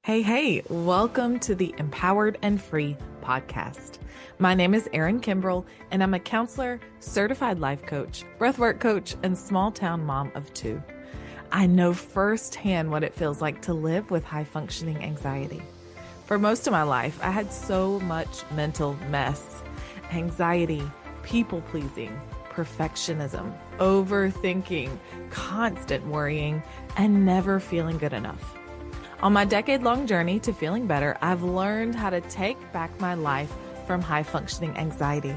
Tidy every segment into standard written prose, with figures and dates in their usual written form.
Hey, welcome to the Empowered and Free podcast. My name is Erin Kimbrell, and I'm a counselor, certified life coach, breathwork coach, and small town mom of two. I know firsthand what it feels like to live with high functioning anxiety. For most of my life, I had so much mental mess, anxiety, people pleasing, perfectionism, overthinking, constant worrying, and never feeling good enough. On my decade-long journey to feeling better, I've learned how to take back my life from high-functioning anxiety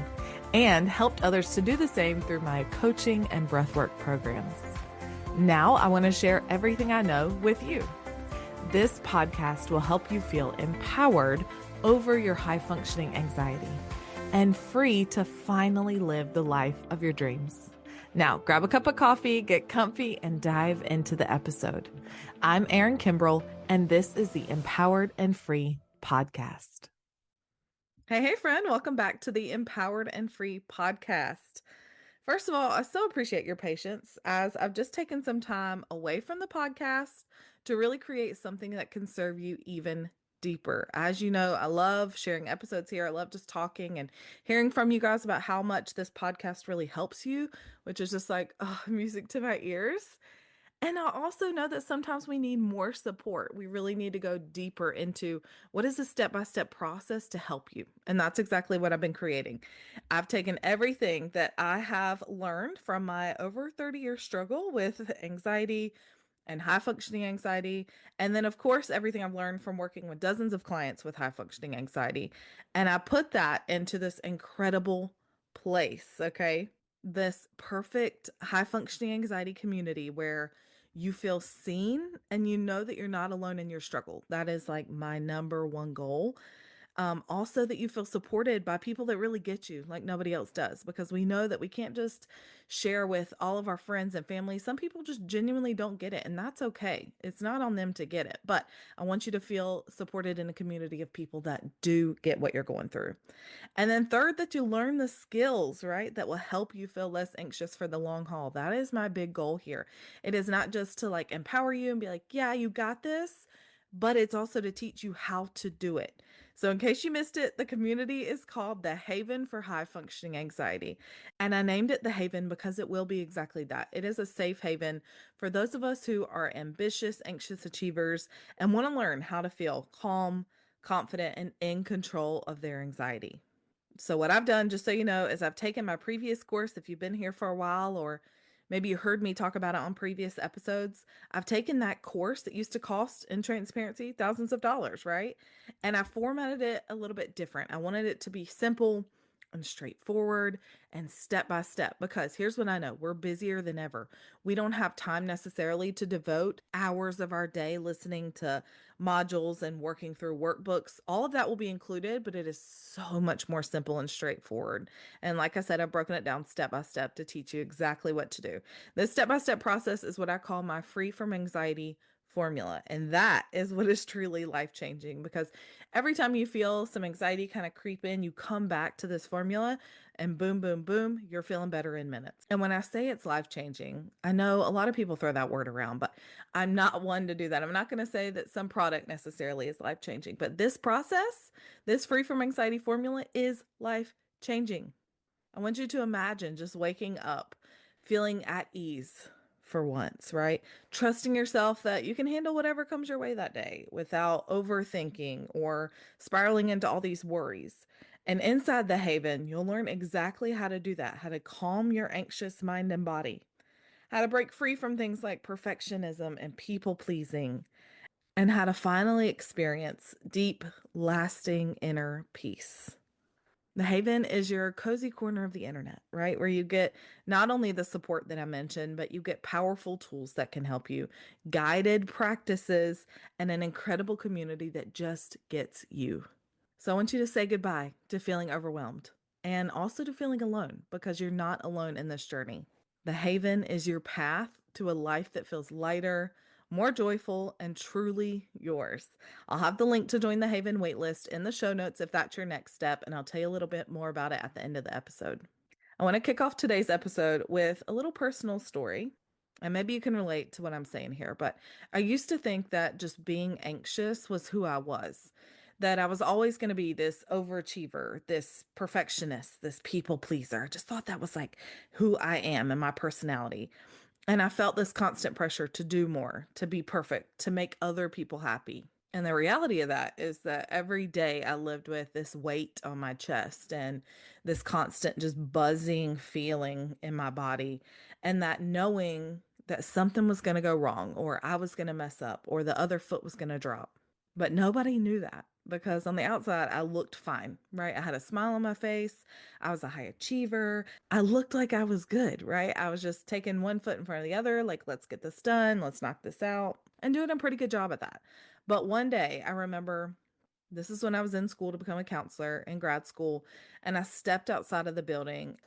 and helped others to do the same through my coaching and breathwork programs. Now I want to share everything I know with you. This podcast will help you feel empowered over your high-functioning anxiety and free to finally live the life of your dreams. Now, grab a cup of coffee, get comfy, and dive into the episode. I'm Erin Kimbrell, and this is the Empowered and Free podcast. Hey, friend. Welcome back to the Empowered and Free podcast. First of all, I so appreciate your patience as I've just taken some time away from the podcast to really create something that can serve you even deeper. As you know, I love sharing episodes here. I love just talking and hearing from you guys about how much this podcast really helps you, which is just like music to my ears. And I also know that sometimes we need more support. We really need to go deeper into what is the step-by-step process to help you. And that's exactly what I've been creating. I've taken everything that I have learned from my over 30-year struggle with anxiety and high functioning anxiety. And then, of course, everything I've learned from working with dozens of clients with high functioning anxiety. And I put that into this incredible place, okay? This perfect high functioning anxiety community where you feel seen and you know that you're not alone in your struggle. That is like my number one goal. Also, that you feel supported by people that really get you like nobody else does, because we know that we can't just share with all of our friends and family. Some people just genuinely don't get it, and that's okay. It's not on them to get it, but I want you to feel supported in a community of people that do get what you're going through. And then, third, that you learn the skills, right, that will help you feel less anxious for the long haul. That is my big goal here. It is not just to like empower you and be like, yeah, you got this, but it's also to teach you how to do it. So, in case you missed it, the community is called the Haven for High Functioning Anxiety. And I named it the Haven because it will be exactly that. It is a safe haven for those of us who are ambitious, anxious achievers and want to learn how to feel calm, confident, and in control of their anxiety. So, what I've done, just so you know, is I've taken my previous course. If you've been here for a while, or maybe you heard me talk about it on previous episodes, I've taken that course that used to cost, in transparency, thousands of dollars, right? And I formatted it a little bit different. I wanted it to be simple and straightforward and step by step, because here's what I know: we're busier than ever. We don't have time necessarily to devote hours of our day listening to modules and working through workbooks. All of that will be included, but it is so much more simple and straightforward. And like I said, I've broken it down step by step to teach you exactly what to do. This step by step process is what I call my free from anxiety formula. And that is what is truly life changing, because every time you feel some anxiety kind of creep in, you come back to this formula and boom, boom, boom, you're feeling better in minutes. And when I say it's life changing, I know a lot of people throw that word around, but I'm not one to do that. I'm not going to say that some product necessarily is life changing, but this process, this free from anxiety formula, is life changing. I want you to imagine just waking up feeling at ease for once, right? Trusting yourself that you can handle whatever comes your way that day without overthinking or spiraling into all these worries. And inside the haven, you'll learn exactly how to do that, how to calm your anxious mind and body, how to break free from things like perfectionism and people pleasing, and how to finally experience deep, lasting inner peace. The Haven is your cozy corner of the internet, right? Where you get not only the support that I mentioned, but you get powerful tools that can help you, guided practices, and an incredible community that just gets you. So I want you to say goodbye to feeling overwhelmed and also to feeling alone, because you're not alone in this journey. The Haven is your path to a life that feels lighter, more joyful, and truly yours. I'll have the link to join the Haven waitlist in the show notes if that's your next step, and I'll tell you a little bit more about it at the end of the episode. I want to kick off today's episode with a little personal story. And maybe you can relate to what I'm saying here, but I used to think that just being anxious was who I was, that I was always going to be this overachiever, this perfectionist, this people pleaser. I just thought that was like who I am and my personality. And I felt this constant pressure to do more, to be perfect, to make other people happy. And the reality of that is that every day I lived with this weight on my chest and this constant just buzzing feeling in my body. And that knowing that something was going to go wrong, or I was going to mess up, or the other foot was going to drop. But nobody knew that because on the outside, I looked fine, right? I had a smile on my face. I was a high achiever. I looked like I was good, right? I was just taking one foot in front of the other, like, let's get this done, let's knock this out, and doing a pretty good job at that. But one day, I remember this is when I was in school to become a counselor in grad school, and I stepped outside of the building.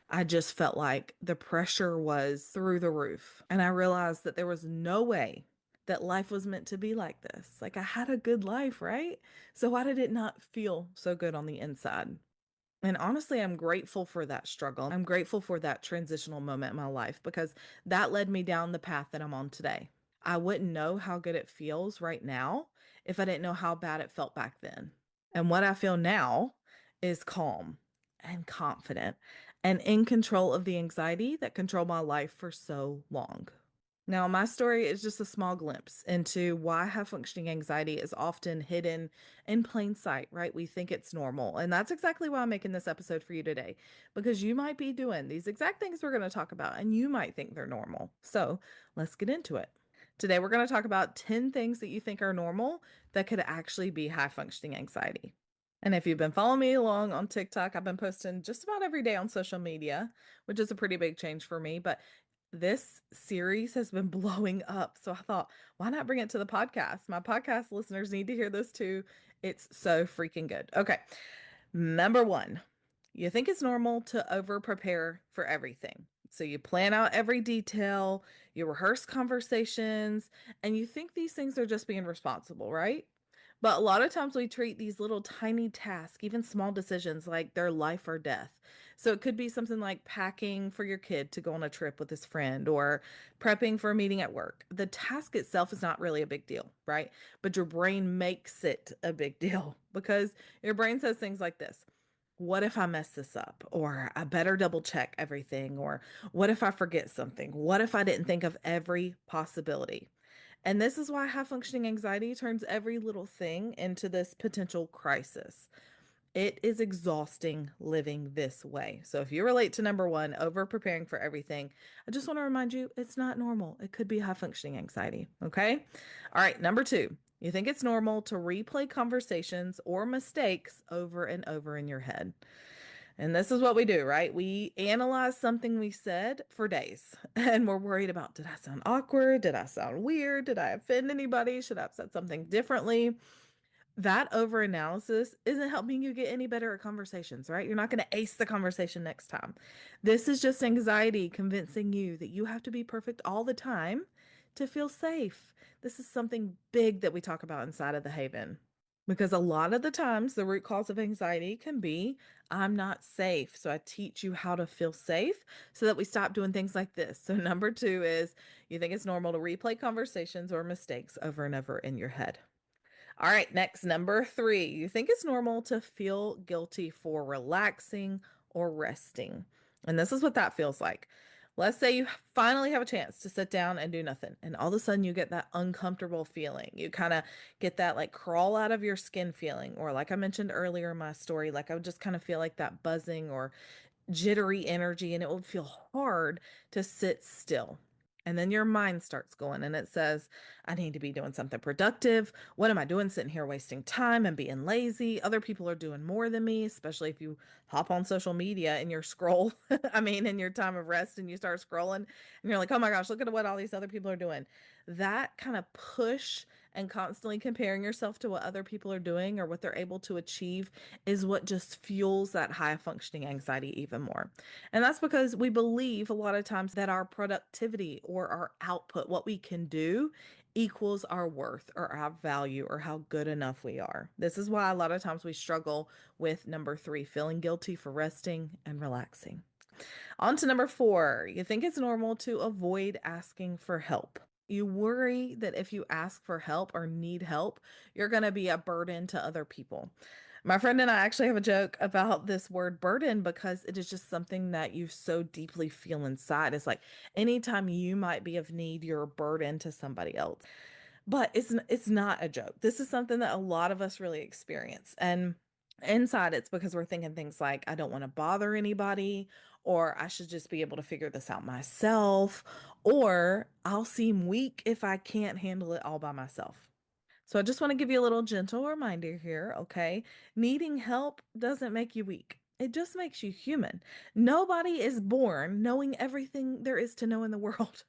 I just felt like the pressure was through the roof. And I realized that there was no way that life was meant to be like this. Like I had a good life, right? So why did it not feel so good on the inside? And honestly, I'm grateful for that struggle. I'm grateful for that transitional moment in my life because that led me down the path that I'm on today. I wouldn't know how good it feels right now if I didn't know how bad it felt back then. And what I feel now is calm and confident and in control of the anxiety that controlled my life for so long. Now, my story is just a small glimpse into why high functioning anxiety is often hidden in plain sight, right? We think it's normal. And that's exactly why I'm making this episode for you today, because you might be doing these exact things we're going to talk about, and you might think they're normal. So let's get into it. Today, we're going to talk about 10 things that you think are normal that could actually be high functioning anxiety. And if you've been following me along on TikTok, I've been posting just about every day on social media, which is a pretty big change for me. But this series has been blowing up. So I thought, why not bring it to the podcast? My podcast listeners need to hear this too. It's so freaking good. Okay. Number one, you think it's normal to over prepare for everything. So you plan out every detail, you rehearse conversations, and you think these things are just being responsible, right? But a lot of times we treat these little tiny tasks, even small decisions, like they're life or death. So it could be something like packing for your kid to go on a trip with his friend or prepping for a meeting at work. The task itself is not really a big deal, right? But your brain makes it a big deal because your brain says things like this. What if I mess this up? Or I better double check everything. Or what if I forget something? What if I didn't think of every possibility? And this is why high functioning anxiety turns every little thing into this potential crisis. It is exhausting living this way. So if you relate to number one, over preparing for everything, I just want to remind you it's not normal. It could be high functioning anxiety. Okay. All right. Number two, you think it's normal to replay conversations or mistakes over and over in your head. And this is what we do, right? We analyze something we said for days and we're worried about, did I sound awkward? Did I sound weird? Did I offend anybody? Should I have said something differently? That overanalysis isn't helping you get any better at conversations, right? You're not going to ace the conversation next time. This is just anxiety convincing you that you have to be perfect all the time to feel safe. This is something big that we talk about inside of the Haven. Because a lot of the times, the root cause of anxiety can be I'm not safe. So I teach you how to feel safe so that we stop doing things like this. So, number two is you think it's normal to replay conversations or mistakes over and over in your head. All right, next, number three. You think it's normal to feel guilty for relaxing or resting. And this is what that feels like. Let's say you finally have a chance to sit down and do nothing, and all of a sudden you get that uncomfortable feeling. You kind of get that like crawl out of your skin feeling, or like I mentioned earlier in my story, like I would just kind of feel like that buzzing or jittery energy, and it would feel hard to sit still. And then your mind starts going and it says, I need to be doing something productive. What am I doing sitting here wasting time and being lazy? Other people are doing more than me, especially if you hop on social media and you're scroll. I mean, in your time of rest and you start scrolling and you're like, oh my gosh, look at what all these other people are doing. That kind of push and constantly comparing yourself to what other people are doing or what they're able to achieve is what just fuels that high functioning anxiety even more. And that's because we believe a lot of times that our productivity or our output, what we can do, equals our worth or our value or how good enough we are. This is why a lot of times we struggle with number three, feeling guilty for resting and relaxing. On to number 4. You think it's normal to avoid asking for help. You worry that if you ask for help or need help, you're going to be a burden to other people. My friend and I actually have a joke about this word burden because it is just something that you so deeply feel inside. It's like anytime you might be of need, you're a burden to somebody else. But it's not a joke. This is something that a lot of us really experience. And inside it's because we're thinking things like I don't want to bother anybody, or I should just be able to figure this out myself, or I'll seem weak if I can't handle it all by myself. So I just want to give you a little gentle reminder here, okay? Needing help doesn't make you weak. It just makes you human. Nobody is born knowing everything there is to know in the world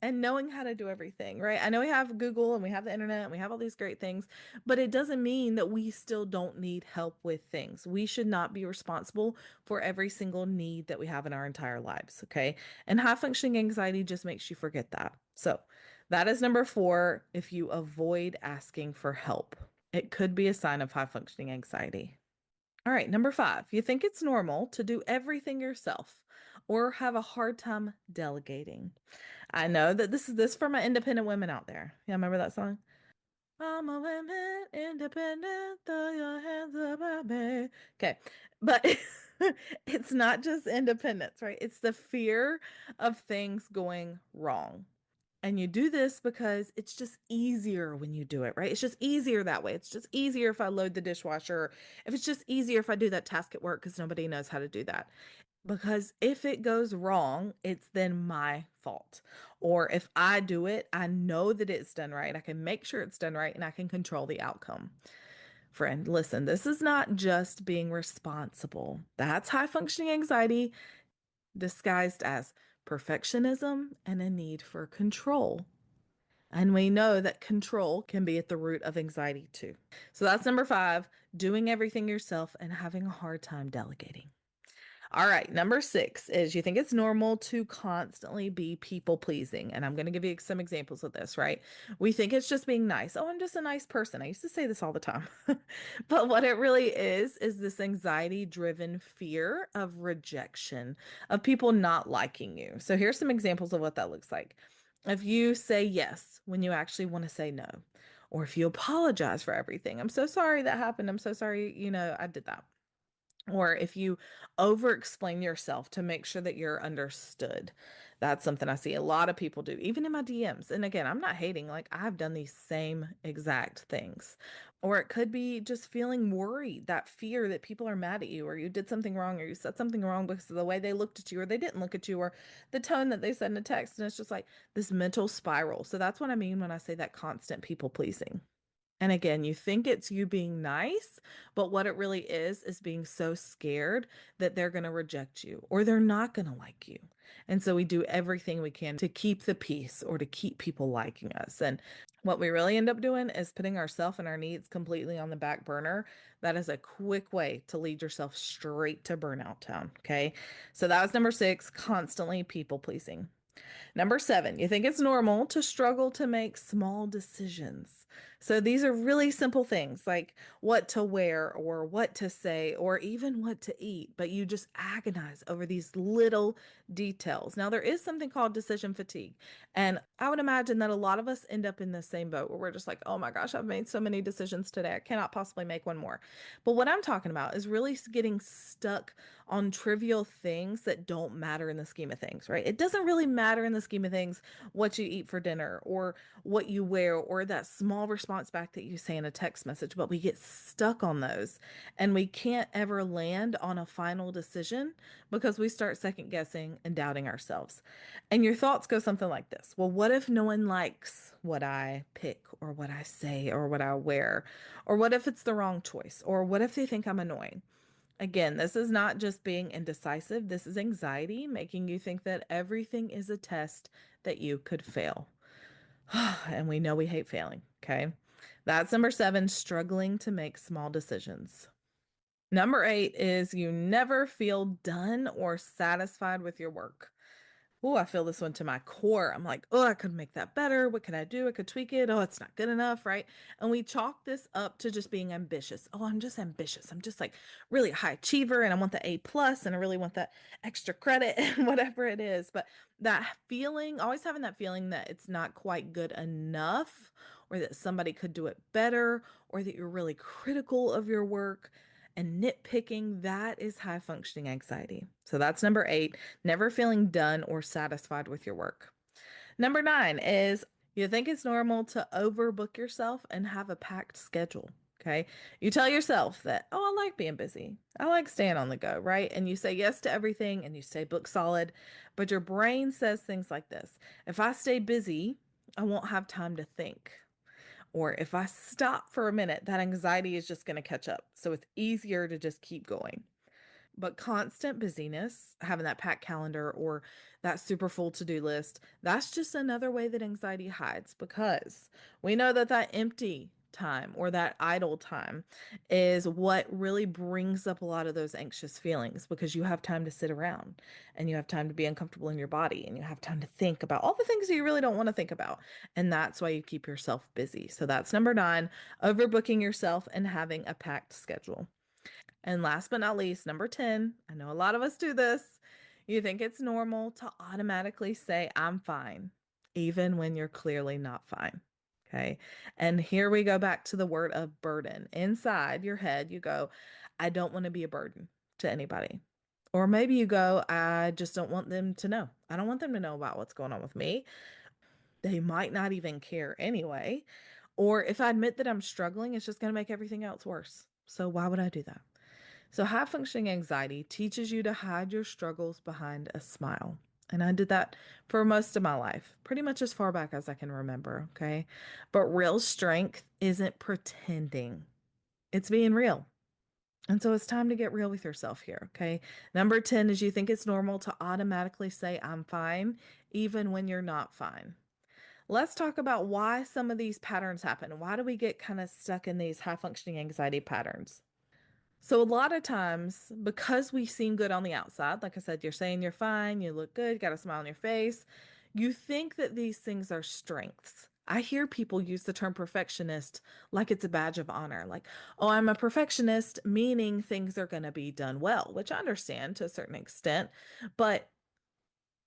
and knowing how to do everything, right? I know we have Google and we have the internet and we have all these great things, but it doesn't mean that we still don't need help with things. We should not be responsible for every single need that we have in our entire lives, okay? And high functioning anxiety just makes you forget that. So, that is number 4. If you avoid asking for help, it could be a sign of high functioning anxiety. All right, number 5. You think it's normal to do everything yourself or have a hard time delegating. I know that this for my independent women out there. Yeah, remember that song? I'm a women independent, throw your hands up, baby. Okay, but it's not just independence, right? It's the fear of things going wrong. And you do this because it's just easier when you do it, right? It's just easier that way. It's just easier if I load the dishwasher. If it's just easier if I do that task at work because nobody knows how to do that. Because if it goes wrong, it's then my fault. Or if I do it, I know that it's done right. I can make sure it's done right and I can control the outcome. Friend, listen, this is not just being responsible. That's high functioning anxiety disguised as perfectionism and a need for control. And we know that control can be at the root of anxiety too. So that's number 5, doing everything yourself and having a hard time delegating. All right, number 6 is you think it's normal to constantly be people pleasing. And I'm going to give you some examples of this, right? We think it's just being nice. Oh, I'm just a nice person. I used to say this all the time. But what it really is this anxiety driven fear of rejection, of people not liking you. So here's some examples of what that looks like. If you say yes when you actually want to say no, or if you apologize for everything, I'm so sorry that happened. I'm so sorry, I did that. Or if you over explain yourself to make sure that you're understood. That's something I see a lot of people do, even in my DMs. And again, I'm not hating, like I've done these same exact things. Or it could be just feeling worried, that fear that people are mad at you, or you did something wrong, or you said something wrong because of the way they looked at you, or they didn't look at you, or the tone that they said in a text. And it's just like this mental spiral. So that's what I mean when I say that constant people pleasing. And again, you think it's you being nice, but what it really is being so scared that they're going to reject you or they're not going to like you. And so we do everything we can to keep the peace or to keep people liking us. And what we really end up doing is putting ourselves and our needs completely on the back burner. That is a quick way to lead yourself straight to burnout town. Okay. So that was number 6, constantly people pleasing. Number 7, you think it's normal to struggle to make small decisions. So these are really simple things like what to wear or what to say or even what to eat, but you just agonize over these little details. Now, there is something called decision fatigue. And I would imagine that a lot of us end up in the same boat where we're just like, oh my gosh, I've made so many decisions today. I cannot possibly make one more. But what I'm talking about is really getting stuck on trivial things that don't matter in the scheme of things, right? It doesn't really matter in the scheme of things what you eat for dinner or what you wear or that small response back that you say in a text message, but we get stuck on those and we can't ever land on a final decision because we start second guessing and doubting ourselves. And your thoughts go something like this. Well, what if no one likes what I pick or what I say or what I wear? Or what if it's the wrong choice? Or what if they think I'm annoying? Again, this is not just being indecisive. This is anxiety making you think that everything is a test that you could fail. And we know we hate failing. Okay. That's number 7, struggling to make small decisions. Number 8 is you never feel done or satisfied with your work. Oh, I feel this one to my core. I'm like, oh, I could make that better. What can I do? I could tweak it. Oh, it's not good enough, right? And we chalk this up to just being ambitious. Oh, I'm just ambitious. I'm just like really a high achiever and I want the A plus and I really want that extra credit and whatever it is. But that feeling, always having that feeling that it's not quite good enough or that somebody could do it better or that you're really critical of your work and nitpicking, that is high functioning anxiety. So that's number 8, never feeling done or satisfied with your work. Number 9 is you think it's normal to overbook yourself and have a packed schedule. Okay. You tell yourself that, oh, I like being busy. I like staying on the go, right? And you say yes to everything and you stay book solid. But your brain says things like this: if I stay busy, I won't have time to think. Or if I stop for a minute, that anxiety is just going to catch up. So it's easier to just keep going. But constant busyness, having that packed calendar or that super full to-do list, that's just another way that anxiety hides because we know that that empty time or that idle time is what really brings up a lot of those anxious feelings because you have time to sit around and you have time to be uncomfortable in your body and you have time to think about all the things that you really don't want to think about. And that's why you keep yourself busy. So that's number 9, overbooking yourself and having a packed schedule. And last but not least, number 10, I know a lot of us do this. You think it's normal to automatically say, I'm fine, even when you're clearly not fine. Okay. And here we go back to the word of burden. Inside your head, you go, I don't want to be a burden to anybody. Or maybe you go, I just don't want them to know. I don't want them to know about what's going on with me. They might not even care anyway. Or if I admit that I'm struggling, it's just going to make everything else worse. So why would I do that? So, high functioning anxiety teaches you to hide your struggles behind a smile. And I did that for most of my life, pretty much as far back as I can remember. Okay. But real strength isn't pretending, it's being real. And so it's time to get real with yourself here. Okay. Number 10 is you think it's normal to automatically say, I'm fine, even when you're not fine. Let's talk about why some of these patterns happen. Why do we get kind of stuck in these high functioning anxiety patterns? So a lot of times, because we seem good on the outside, like I said, you're saying you're fine, you look good, got a smile on your face, you think that these things are strengths. I hear people use the term perfectionist like it's a badge of honor. Like, oh, I'm a perfectionist, meaning things are going to be done well, which I understand to a certain extent. But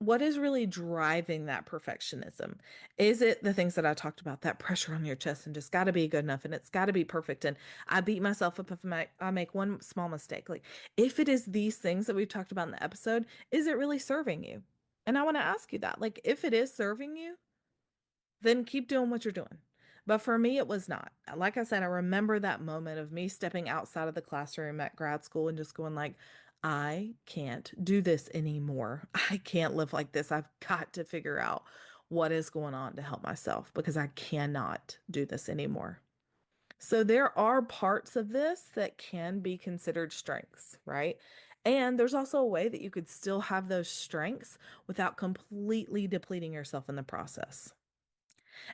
what is really driving that perfectionism? Is it the things that I talked about, that pressure on your chest and just got to be good enough and it's got to be perfect? And I beat myself up if I make one small mistake. Like, if it is these things that we've talked about in the episode, is it really serving you? And I want to ask you that. Like, if it is serving you, then keep doing what you're doing. But for me, it was not. Like I said, I remember that moment of me stepping outside of the classroom at grad school and just going like, I can't do this anymore. I can't live like this. I've got to figure out what is going on to help myself because I cannot do this anymore. So there are parts of this that can be considered strengths, right? And there's also a way that you could still have those strengths without completely depleting yourself in the process.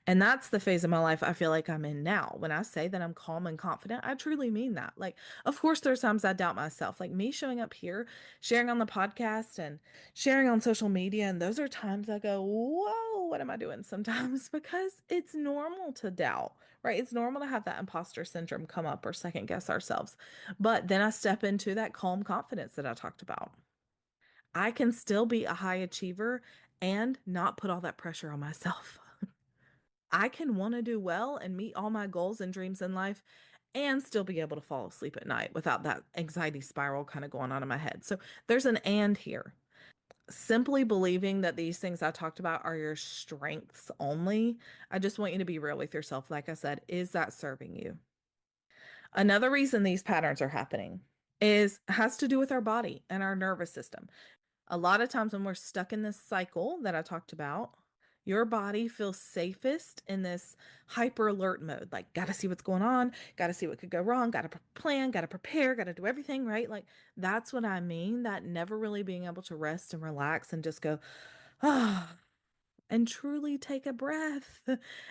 And that's the phase of my life I feel like I'm in now. When I say that I'm calm and confident, I truly mean that. Like, of course, there's times I doubt myself. Like me showing up here, sharing on the podcast and sharing on social media. And those are times I go, whoa, what am I doing sometimes? Because it's normal to doubt, right? It's normal to have that imposter syndrome come up or second guess ourselves. But then I step into that calm confidence that I talked about. I can still be a high achiever and not put all that pressure on myself. I can want to do well and meet all my goals and dreams in life and still be able to fall asleep at night without that anxiety spiral kind of going on in my head. So there's an and here. Simply believing that these things I talked about are your strengths only, I just want you to be real with yourself. Like I said, is that serving you? Another reason these patterns are happening is has to do with our body and our nervous system. A lot of times when we're stuck in this cycle that I talked about, your body feels safest in this hyper alert mode. Like, gotta see what's going on, gotta see what could go wrong, gotta plan, gotta prepare, gotta do everything, right? Like, that's what I mean. That never really being able to rest and relax and just go, ah, and truly take a breath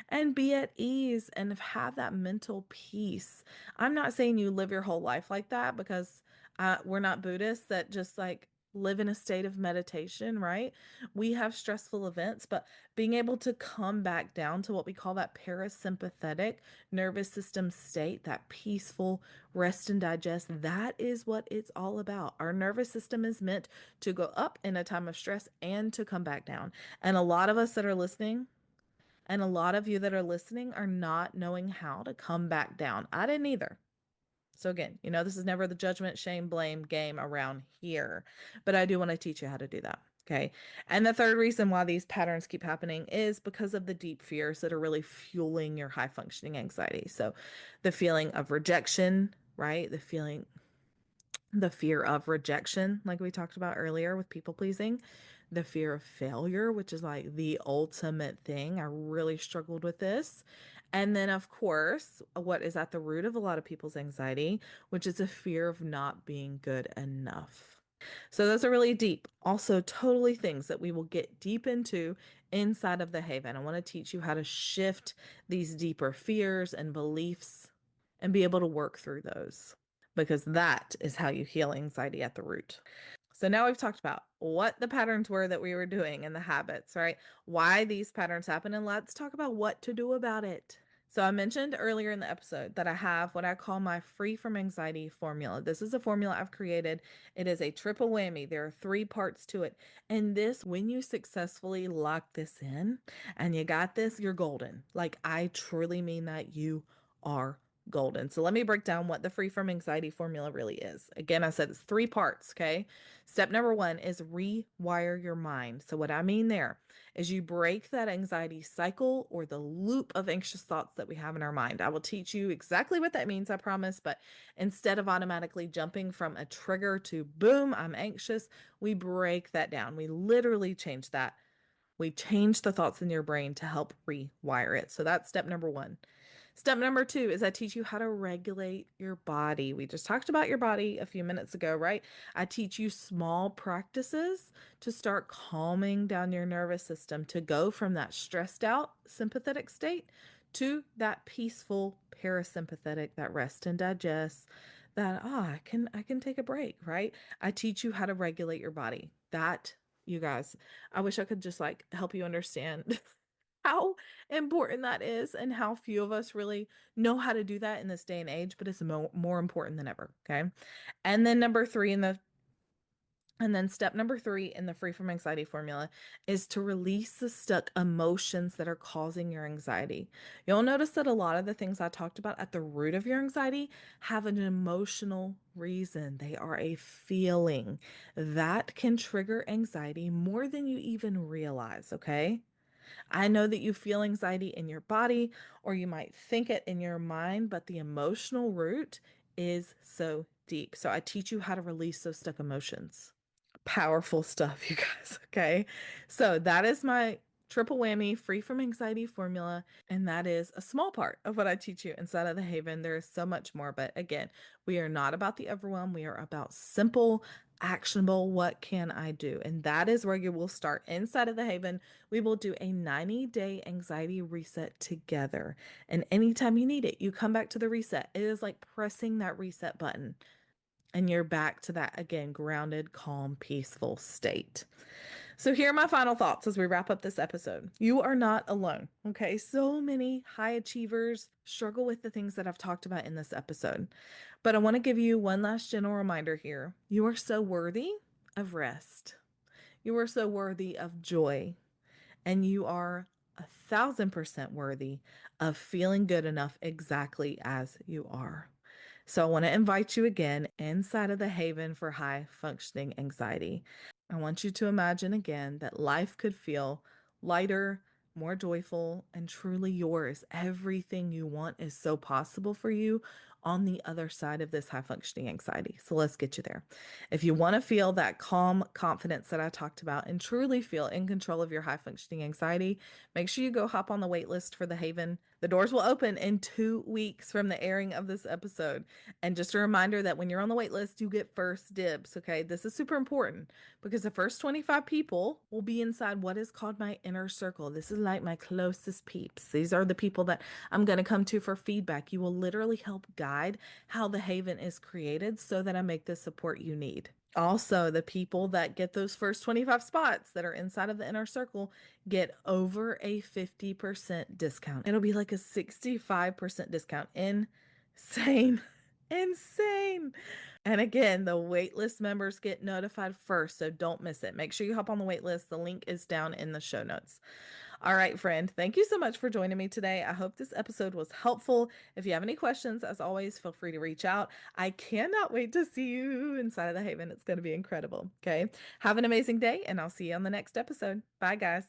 and be at ease and have that mental peace. I'm not saying you live your whole life like that because we're not Buddhists that just like live in a state of meditation, right? We have stressful events, but being able to come back down to what we call that parasympathetic nervous system state, that peaceful rest and digest, that is what it's all about. Our nervous system is meant to go up in a time of stress and to come back down. And a lot of us that are listening, and a lot of you that are listening, are not knowing how to come back down. I didn't either. So again, this is never the judgment, shame, blame game around here, but I do want to teach you how to do that. Okay. And the third reason why these patterns keep happening is because of the deep fears that are really fueling your high functioning anxiety. So the feeling of rejection, right? The fear of rejection, like we talked about earlier with people pleasing, the fear of failure, which is like the ultimate thing. I really struggled with this. And then, of course, what is at the root of a lot of people's anxiety, which is a fear of not being good enough. So those are really deep. Also, totally things that we will get deep into inside of the Haven. I want to teach you how to shift these deeper fears and beliefs and be able to work through those, because that is how you heal anxiety at the root. So now we've talked about what the patterns were that we were doing and the habits, right? Why these patterns happen, and let's talk about what to do about it. So I mentioned earlier in the episode that I have what I call my free from anxiety formula. This is a formula I've created. It is a triple whammy. There are 3 parts to it. And this, when you successfully lock this in and you got this, you're golden. Like, I truly mean that. You are golden. So let me break down what the free from anxiety formula really is. Again, I said it's 3 parts, okay? Step number 1 is rewire your mind. So what I mean there is you break that anxiety cycle or the loop of anxious thoughts that we have in our mind. I will teach you exactly what that means, I promise, but instead of automatically jumping from a trigger to boom, I'm anxious, we break that down. We literally change that. We change the thoughts in your brain to help rewire it. So that's step number 1. Step number 2 is I teach you how to regulate your body. We just talked about your body a few minutes ago, right? I teach you small practices to start calming down your nervous system, to go from that stressed out sympathetic state to that peaceful parasympathetic, that rest and digest, that I can take a break, right? I teach you how to regulate your body. That, you guys, I wish I could just like help you understand how important that is and how few of us really know how to do that in this day and age, but it's more important than ever. Okay. And then step number 3 in the free from anxiety formula is to release the stuck emotions that are causing your anxiety. You'll notice that a lot of the things I talked about at the root of your anxiety have an emotional reason. They are a feeling that can trigger anxiety more than you even realize. Okay. I know that you feel anxiety in your body, or you might think it in your mind, but the emotional root is so deep. So I teach you how to release those stuck emotions. Powerful stuff, you guys. Okay. So that is my triple whammy free from anxiety formula. And that is a small part of what I teach you inside of the Haven. There is so much more. But again, we are not about the overwhelm. We are about simple, actionable, what can I do? And that is where you will start inside of the Haven. We will do a 90-day anxiety reset together. And anytime you need it, you come back to the reset. It is like pressing that reset button. And you're back to that, again, grounded, calm, peaceful state. So here are my final thoughts as we wrap up this episode. You are not alone, okay? So many high achievers struggle with the things that I've talked about in this episode. But I want to give you one last gentle reminder here. You are so worthy of rest. You are so worthy of joy. And you are 1,000% worthy of feeling good enough exactly as you are. So I want to invite you again inside of the Haven for high functioning anxiety. I want you to imagine again that life could feel lighter, more joyful, and truly yours. Everything you want is so possible for you on the other side of this high functioning anxiety. So let's get you there. If you want to feel that calm confidence that I talked about and truly feel in control of your high functioning anxiety, make sure you go hop on the wait list for the Haven. The doors will open in 2 weeks from the airing of this episode. And just a reminder that when you're on the wait list, you get first dibs. Okay. This is super important because the first 25 people will be inside what is called my inner circle. This is like my closest peeps. These are the people that I'm going to come to for feedback. You will literally help guide inside how the haven is created so that I make the support you need. Also, the people that get those first 25 spots that are inside of the inner circle get over a 50% discount. It'll be like a 65% discount. Insane. Insane. And again, the waitlist members get notified first, so don't miss it. Make sure you hop on the waitlist. The link is down in the show notes. All right, friend, thank you so much for joining me today. I hope this episode was helpful. If you have any questions, as always, feel free to reach out. I cannot wait to see you inside of the haven. It's going to be incredible. Okay. Have an amazing day, and I'll see you on the next episode. Bye, guys.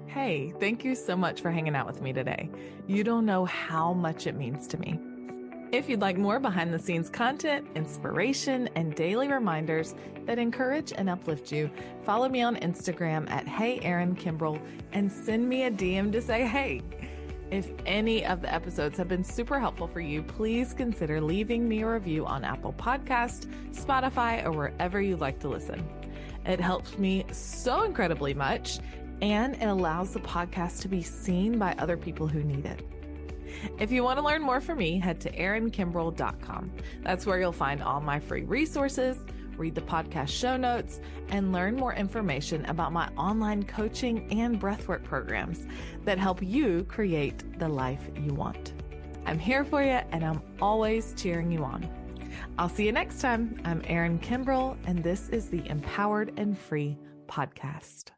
Hey, thank you so much for hanging out with me today. You don't know how much it means to me. If you'd like more behind the scenes content, inspiration, and daily reminders that encourage and uplift you, follow me on Instagram at HeyErinKimbrel and send me a DM to say hey. If any of the episodes have been super helpful for you, please consider leaving me a review on Apple Podcast, Spotify, or wherever you like to listen. It helps me so incredibly much, and it allows the podcast to be seen by other people who need it. If you want to learn more from me, head to erinkimbrel.com. That's where you'll find all my free resources, read the podcast show notes, and learn more information about my online coaching and breathwork programs that help you create the life you want. I'm here for you, and I'm always cheering you on. I'll see you next time. I'm Erin Kimbrel, and this is the Empowered and Free podcast.